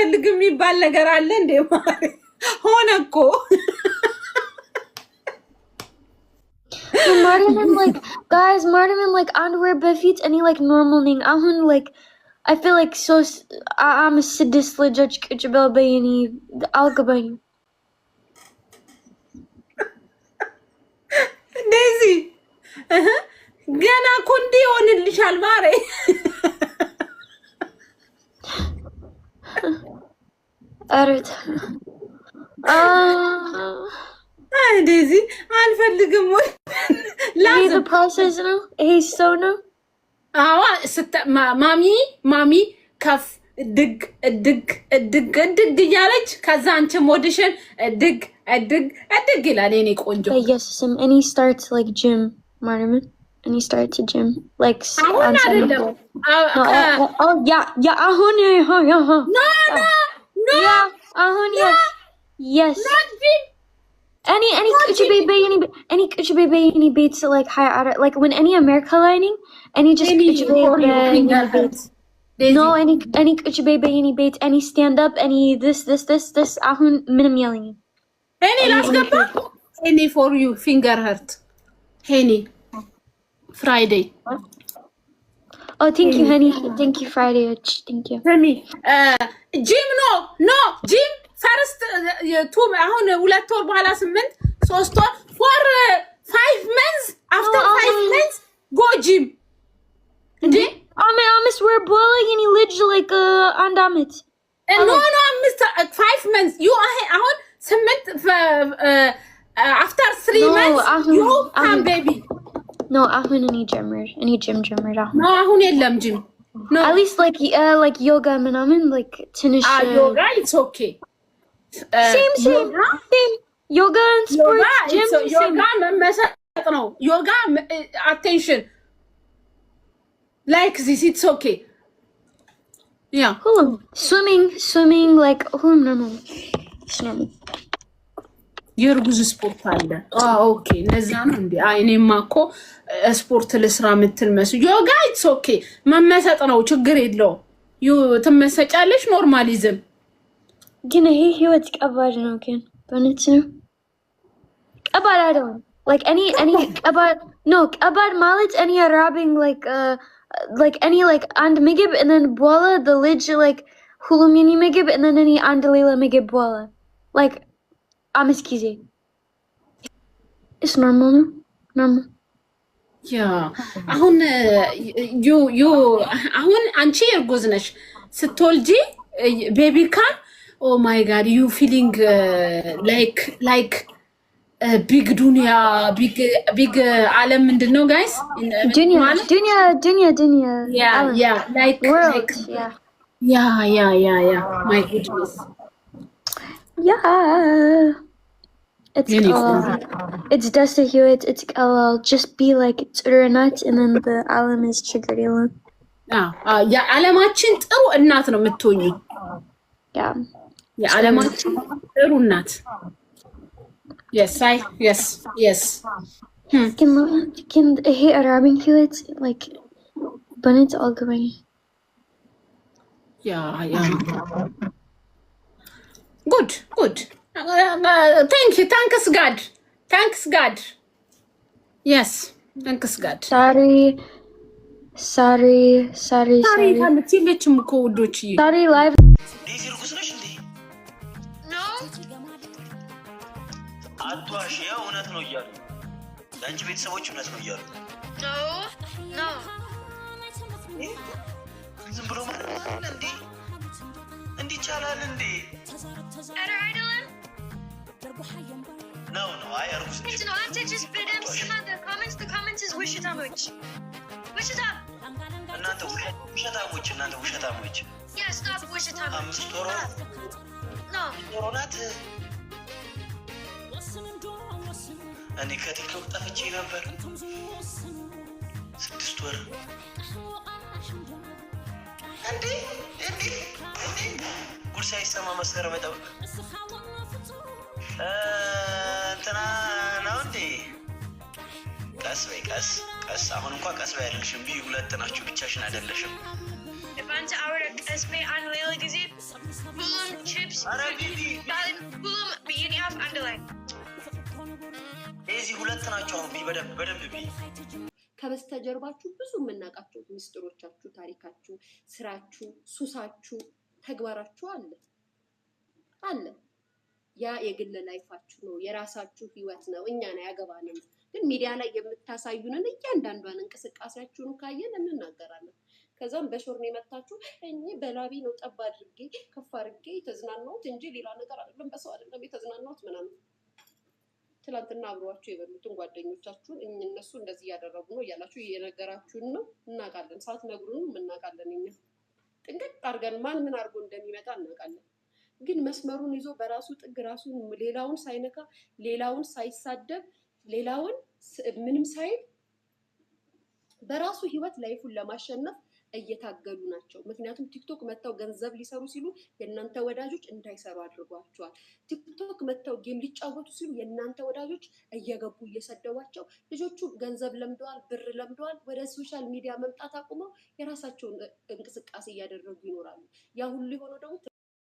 አልፈልግም የሚባል ነገር አለ እንዴ? ሆነ እኮ Martin like guys, Martin like underwear በፊት እኔ like normal ነኝ አሁን like I feel like so I'm a sadist ልጆች ቁጭ ብለው በይኒ አልገባኝም ዴዚ ገና እኮ እንዲህ ይሆንልሻል ማሬ አረት ዴዚ አልፈልግም ወይ ላዝ process ነው ይሄ ሰው ነው አዋ ማሚ ከፍ ድግ እያለች ከዛ አንቺ ሞዲሽን ድግ ይላል የኔ ቆንጆ ኢየሱስም any start like gym Martin any start to gym like አሁን አይደለም oh yeah አሁን no yeah አሁን yes not gym any kuch baby any beats like high order like when any America lining any just kuch baby no any kuch baby any beats any stand up any this ahun minimum yelling any last gaba any for you finger hurt any Friday oh thank you honey thank you Friday thank you for me gym no gym first two አሁን 2 ወር በኋላ 8 3 ወር for 5 months after 5 months go gym እንዴ almost we're boiling and he literally like and amit no Mr. 5 months you አሁን 8 after 3 months you come baby no አሁን እኔ ጀምር no አሁን የለም gym no at least like yoga ምናምን like ትንሽ yoga it's okay same yoga and sports gym yoga መመሰጥ ነው yoga attention like this it's okay yeah swimming like normal የርጉዝ ስፖርት አለ ኦኬ ለዛ ነው እንዴ እኔማ እኮ ስፖርት ለስራ ምትል መስሎ ዮጋ it's okay መመሰጥ ነው ችግር የለው ትመሰጫለሽ ኖርማሊዝም ግን ይሄ ህይወት ቀባድ ነው ግን በእውነት ነው ቀባድ አይደለም like any ቀባድ ማለት any robbing like any like አንድ ምግብ and then በኋላ the ልጅ like ሁሉም የኔ ምግብ and then any አንድ ሌላ ምግብ በኋላ like አምስት ጊዜ it's normal ያ አሁን አሁን አንቺ እርጉዝ ነሽ ስትወልጂ ቤቢ ካም oh my god you feeling like big dunya big alam ምንድነው guys dunya yeah like world like, yeah my goodness yeah it's just a hewitt it's I'll just be like ጥሩናት and then the alam is triggered ያ ዓለማችን ጥሩ እናት ነው የምትሆኚ yeah ያ ዓለማችን ጥሩ እናት yes can hey Arabian hewitt like but it's all going yeah good thanks god yes thanks god sorry ታለችም እኮ ውዶች sorry live አቷሽ ያው እውነት ነው ይያሉ ያንቺ ቤተሰቦች እውነት ነው ይያሉ no ዝም ብሎ ማለት እንዴ ይቻላል እንዴ no I argus it's not just bidem the comments is wish it up እናንተ ውሸታሞች yeah stop wish it up no ጦሮናት እኔ ከቲክቶክ ጠፍቼ ነበር 6 ወር እንዴ ጉርሳ ይሰማ መስከረም መጣው እንትና ነው እንዴ ቀስ አሁን እንኳን ቀስ ባይልሽም ቢ ሁለት ናችሁ ብቻሽን አይደለሽም if አንተ አውረክ اسمي أنا ليلى جزير بوم تشيبس بعدين بوم بيجي أف أندلاين እዚህ ሁለት ናቸው በደንብ ቢ ከበስተጀርባችሁ ብዙ የምናውቃቸው ሚስጥሮቻችሁ፣ ታሪካችሁ፣ ስራችሁ፣ ሱሳችሁ፣ ተግባራችሁ አለ። ያ የግል ላይፋችሁ ነው፣ የራሳችሁ ህይወት ነው። እኛን አያገባንም። ግን ሚዲያ ላይ የምታሳዩንን እያንዳንዷን እንቅስቃሴያችሁን ካየን እንናገራለን። ከዛም በሾርኔ መታችሁ እኔ በላቢ ነው ጠብ አድርጌ ከፍ አድርጌ የተዝናናሁት እንጂ ሌላ ነገር አይደለም፣ በሰው አይደለም የተዝናናሁት ምናምን። ትላንትና አብሯችሁ የበሉትን ጓደኞቻችሁን እነሱ እንደዚህ ያደረጉ ነው እያላችሁ እየነገራችሁን ነው። እናውቃለን። ሳትነግሩንም እናውቃለን። እኛ ጥንቅቅ አድርገን ማን ምን አድርጎ እንደሚመጣ እናውቃለን። ግን መስመሩን ይዞ በራሱ ጥግ ራሱን ሌላውን ሳይነካ ሌላውን ሳይሳደብ ሌላውን ምንም ሳይል በራሱ ህይወት ላይፉን ለማሸነፍ እየታገሉ ናቸው። ምክንያቱም ቲክቶክ መተው ገንዘብ ሊሰሩ ሲሉ የእናንተ ወዳጆች እንዳይሰሩ አድርጓቸዋል። ቲክቶክ መተው ጌም ሊጫወቱ ሲሉ የእናንተ ወዳጆች እየገቡ እየሰደቧቸው፣ ልጆቹ ገንዘብ ለምደዋል፣ ብር ለምደዋል። ወደ ሶሻል ሚዲያ መምጣት አቁመው የራሳቸውን እንቅስቃሴ እያደረጉ ይኖራሉ። ያ ሁሉ የሆነው ደግሞ